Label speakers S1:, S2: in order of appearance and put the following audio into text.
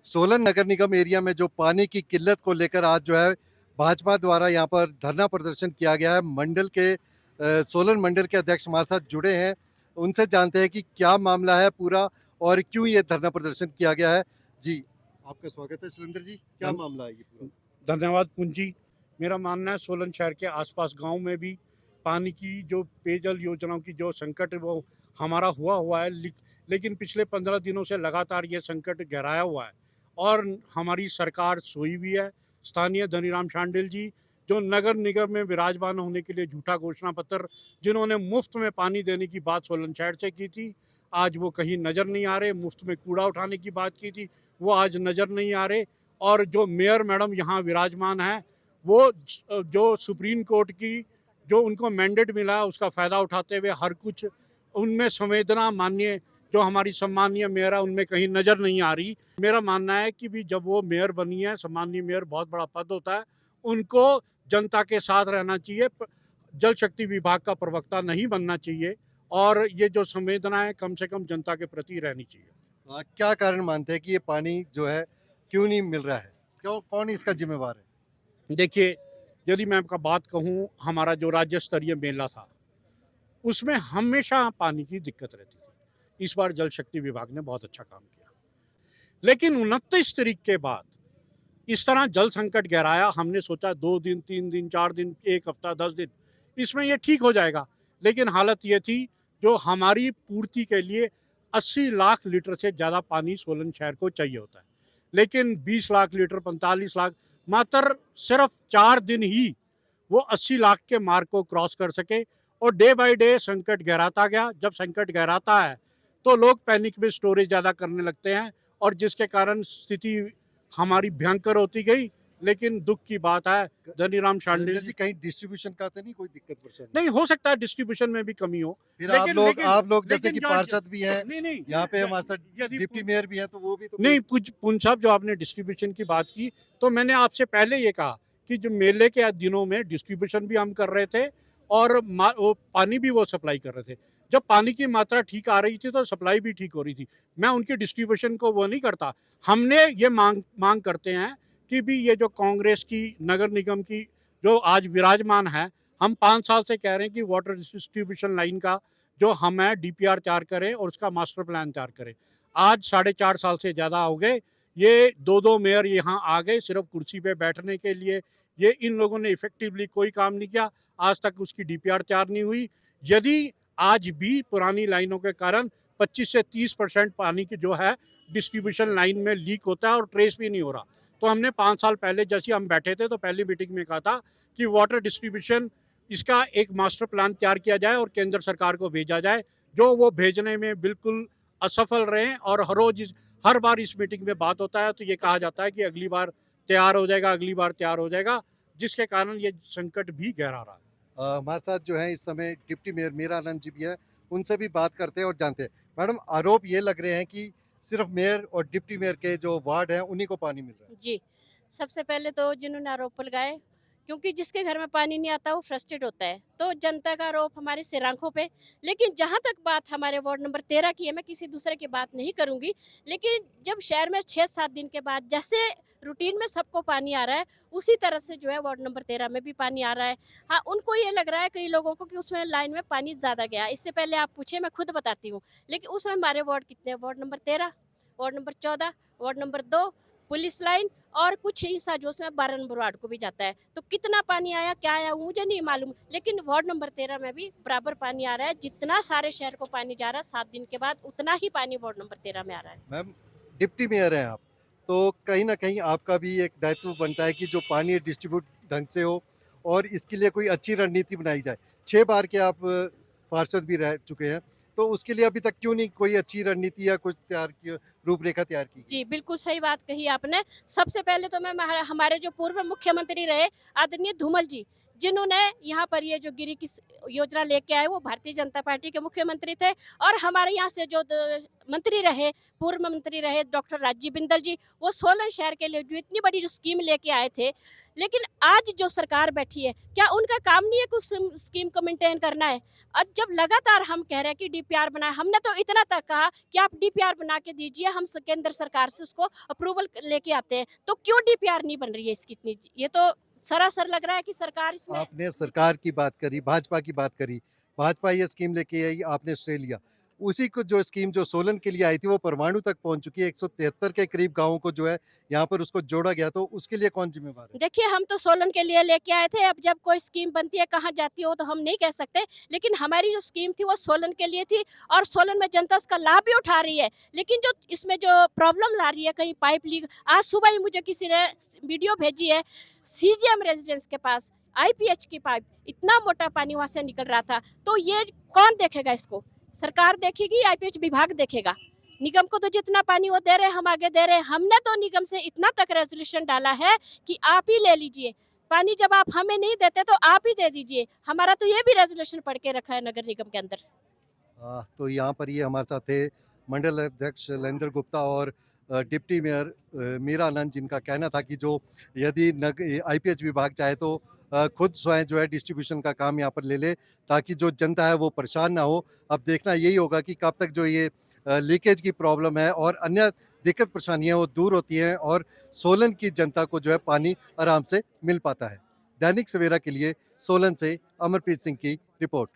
S1: सोलन नगर निगम area में जो पानी की किल्लत को लेकर आज जो है भाजपा द्वारा यहाँ पर धरना प्रदर्शन किया गया है। मंडल के सोलन मंडल के अध्यक्ष हमारे साथ जुड़े हैं, उनसे जानते हैं कि क्या मामला है पूरा और क्यों ये धरना प्रदर्शन किया गया है। जी, आपका स्वागत है सुरेंद्र जी, क्या मामला है ये पूरा?
S2: धन्यवाद पूंजी। मेरा मानना है सोलन शहर के आसपास गांव में भी पानी की जो पेयजल योजनाओं की जो संकट है वो हमारा हुआ है, लेकिन पिछले 15 दिनों से लगातार ये संकट गहराया हुआ है और हमारी सरकार सोई भी है। स्थानीय धनीराम शांडिल जी जो नगर निगम में विराजमान होने के लिए झूठा घोषणा पत्र, जिन्होंने मुफ्त में पानी देने की बात सोलन शहर से की थी, आज वो कहीं नज़र नहीं आ रहे। मुफ्त में कूड़ा उठाने की बात की थी, वो आज नज़र नहीं आ रहे। और जो मेयर मैडम यहाँ विराजमान है, वो जो सुप्रीम कोर्ट की जो उनको मैंडेट मिला है उसका फ़ायदा उठाते हुए हर कुछ उनमें संवेदना माननीय जो हमारी सम्मानीय मेयर है उनमें कहीं नज़र नहीं आ रही। मेरा मानना है कि भी जब वो मेयर बनी है, सम्मानीय मेयर बहुत बड़ा पद होता है, उनको जनता के साथ रहना चाहिए, जल शक्ति विभाग का प्रवक्ता नहीं बनना चाहिए और ये जो संवेदना है कम से कम जनता के प्रति रहनी चाहिए।
S1: क्या कारण मानते हैं कि ये पानी जो है क्यों नहीं मिल रहा है? क्यों, कौन इसका जिम्मेवार है?
S2: देखिए, यदि मैं आपका बात कहूँ, हमारा जो राज्य स्तरीय मेला था, उसमें हमेशा पानी की दिक्कत रहती थी। इस बार जल शक्ति विभाग ने बहुत अच्छा काम किया। लेकिन 29 तारीख के बाद इस तरह जल संकट गहराया, हमने सोचा 2 दिन, 3 दिन, 4 दिन, 1 हफ्ता, 10 दिन, इसमें ये ठीक हो जाएगा। लेकिन हालत ये थी, जो हमारी पूर्ति के लिए 80 लाख लीटर से ज़्यादा पानी सोलन शहर को चाहिए होता है। लेकिन 20 लाख लीटर, 45 लाख, मात्र सिर्फ 4 दिन ही वो 80 लाख के मार्क को क्रॉस कर सके और डे बाय डे संकट गहराता गया। जब संकट गहराता है तो लोग पैनिक में स्टोरेज ज़्यादा करने लगते हैं और जिसके कारण स्थिति हमारी भयंकर होती गई। लेकिन दुख की बात है, धनीराम शांडिल
S1: सुरेंद्र जी, कहीं डिस्ट्रीब्यूशन का तो नहीं कोई दिक्कत परेशानी?
S2: नहीं हो सकता है डिस्ट्रीब्यूशन में भी कमी हो।
S1: फिर
S2: लेकिन
S1: आप लोग जैसे कि
S2: लेकिन
S1: पार्षद भी हैं,
S2: नहीं नहीं
S1: यहाँ पे हमारे साथ
S2: यदि
S1: डिप्टी मेयर भी हैं, तो वो भी तो
S2: नहीं कुछ पुन साहब, जो आपने डिस्ट्रीब्यूशन की बात की, तो मैंने आपसे पहले ये कहा कि जो मेले के दिनों में डिस्ट्रीब्यूशन भी हम कर रहे थे और वो पानी भी वो सप्लाई कर रहे थे। जब पानी की मात्रा ठीक आ रही थी तो सप्लाई भी ठीक हो रही थी। मैं उनकी डिस्ट्रीब्यूशन को वो नहीं करता। हमने ये मांग करते हैं कि भी ये जो कांग्रेस की नगर निगम की जो आज विराजमान है, हम 5 साल से कह रहे हैं कि वाटर डिस्ट्रीब्यूशन लाइन का जो हम है डीपीआर तैयार करें और उसका मास्टर प्लान तैयार करें। आज 4.5 साल से ज़्यादा हो गए, ये 2-2 मेयर यहाँ आ गए सिर्फ कुर्सी पे बैठने के लिए। ये इन लोगों ने इफेक्टिवली कोई काम नहीं किया, आज तक उसकी डीपीआर तैयार नहीं हुई। यदि आज भी पुरानी लाइनों के कारण 25 से 30% पानी की जो है डिस्ट्रीब्यूशन लाइन में लीक होता है और ट्रेस भी नहीं हो रहा। तो हमने 5 साल पहले जैसे हम बैठे थे तो पहली मीटिंग में कहा था कि वाटर डिस्ट्रीब्यूशन इसका एक मास्टर प्लान तैयार किया जाए और केंद्र सरकार को भेजा जाए, जो वो भेजने में बिल्कुल असफल रहे। और हर बार इस मीटिंग में बात होता है तो ये कहा जाता है कि अगली बार तैयार हो जाएगा, अगली बार तैयार हो जाएगा, जिसके कारण ये संकट भी गहरा रहा है।
S1: हमारे साथ जो है इस समय डिप्टी मेयर मीरा आनंद जी भी है, उनसे भी बात करते हैं और जानते हैं। मैडम, आरोप ये लग रहे हैं कि सिर्फ मेयर और डिप्टी मेयर के जो वार्ड हैं उन्हीं को पानी मिल रहा है।
S3: जी, सबसे पहले तो जिन्होंने आरोप लगाए, क्योंकि जिसके घर में पानी नहीं आता वो फ्रस्ट्रेट होता है, तो जनता का आरोप हमारे सिर आँखों पे। लेकिन जहाँ तक बात हमारे वार्ड नंबर 13 की है, मैं किसी दूसरे की बात नहीं करूँगी, लेकिन जब शहर में 6-7 दिन के बाद जैसे रूटीन में सबको पानी आ रहा है, उसी तरह से जो है वार्ड नंबर 13 में भी पानी आ रहा है। हाँ, उनको ये लग रहा है कई लोगों को कि उसमें लाइन में पानी ज़्यादा गया। इससे पहले आप पूछे, मैं खुद बताती हूँ, लेकिन उसमें हमारे वार्ड कितने हैं? Ward number 13, ward number 14, ward number 2, police line और कुछ हिस्सा जो उसमें 12 नंबर वार्ड को भी जाता है। तो कितना पानी आया, क्या आया, मुझे नहीं मालूम, लेकिन वार्ड नंबर 13 में भी बराबर पानी आ रहा है। जितना सारे शहर को पानी जा रहा है 7 दिन के बाद, उतना ही पानी वार्ड नंबर 13 में आ रहा है।
S1: मैम, डिप्टी मेयर हैं आप, तो कहीं ना कहीं आपका भी एक दायित्व बनता है कि जो पानी डिस्ट्रीब्यूट ढंग से हो और इसके लिए कोई अच्छी रणनीति बनाई जाए। 6 बार के आप पार्षद भी रह चुके हैं, तो उसके लिए अभी तक क्यों नहीं कोई अच्छी रणनीति या कुछ तैयार की, रूपरेखा तैयार की?
S3: जी, बिल्कुल सही बात कही आपने। सबसे पहले तो मैं हमारे जो पूर्व मुख्यमंत्री रहे आदरणीय धूमल जी, जिन्होंने यहाँ पर ये जो गिरी की योजना लेके आए वो भारतीय जनता पार्टी के मुख्यमंत्री थे। और हमारे यहाँ से जो मंत्री रहे, पूर्व मंत्री रहे डॉक्टर राजीव बिंदल जी, वो सोलन शहर के लिए जो इतनी बड़ी जो स्कीम लेके आए थे। लेकिन आज जो सरकार बैठी है, क्या उनका काम नहीं है कुछ स्कीम को मेंटेन करना है? और जब लगातार हम कह रहे हैं कि डीपीआर बनाए, हमने तो इतना तक कहा कि आप डीपीआर बना के दीजिए, हम केंद्र सरकार से उसको अप्रूवल लेके आते हैं। तो क्यों डीपीआर नहीं बन रही है इसकी इतनी? ये तो सरासर लग रहा है कि सरकार इसमें
S1: आपने सरकार की बात करी, भाजपा की बात करी, भाजपा ये स्कीम लेके आई, आपने श्रेय लिया। उसी को जो स्कीम जो सोलन के लिए आई थी वो परमाणु तक पहुंच चुकी है। 173 के करीब गांवों को जो है यहाँ पर उसको जोड़ा गया, तो उसके लिए कौन जिम्मेवार है?
S3: देखिए, हम तो सोलन के लिए लेके आए थे। अब जब कोई स्कीम बनती है, कहाँ जाती है, वो तो हम नहीं कह सकते। लेकिन हमारी जो स्कीम थी वो सोलन के लिए थी और सोलन में जनता उसका लाभ भी उठा रही है। लेकिन जो इसमें जो प्रॉब्लम आ रही है, कहीं पाइप लीक, आज सुबह ही मुझे किसी ने वीडियो भेजी है, सीजीएम रेजिडेंस के पास आईपीएच की पाइप, इतना मोटा पानी वहां से निकल रहा था। तो ये कौन देखेगा इसको? सरकार देखेगी, आईपीएच विभाग देखेगा? निगम को तो जितना पानी वो दे रहे हैं, हम आगे दे रहे हैं। हमने तो निगम से इतना तक रेजोल्यूशन डाला है कि आप ही ले लीजिए पानी, जब आप हमें नहीं देते तो आप ही दे दीजिए। हमारा तो ये भी रेजोल्यूशन पढ़ के रखा है नगर निगम के अंदर।
S1: तो यहाँ पर ये हमारे साथ थे मंडल अध्यक्ष लैंदर गुप्ता और डिप्टी मेयर मीरा आनंद, जिनका कहना था कि जो यदि आईपीएच विभाग चाहे तो खुद स्वयं जो है डिस्ट्रीब्यूशन का काम यहाँ पर ले ले, ताकि जो जनता है वो परेशान ना हो। अब देखना यही होगा कि कब तक जो ये लीकेज की प्रॉब्लम है और अन्य दिक्कत परेशानियाँ वो दूर होती हैं और सोलन की जनता को जो है पानी आराम से मिल पाता है। दैनिक सवेरा के लिए सोलन से अमरप्रीत सिंह की रिपोर्ट।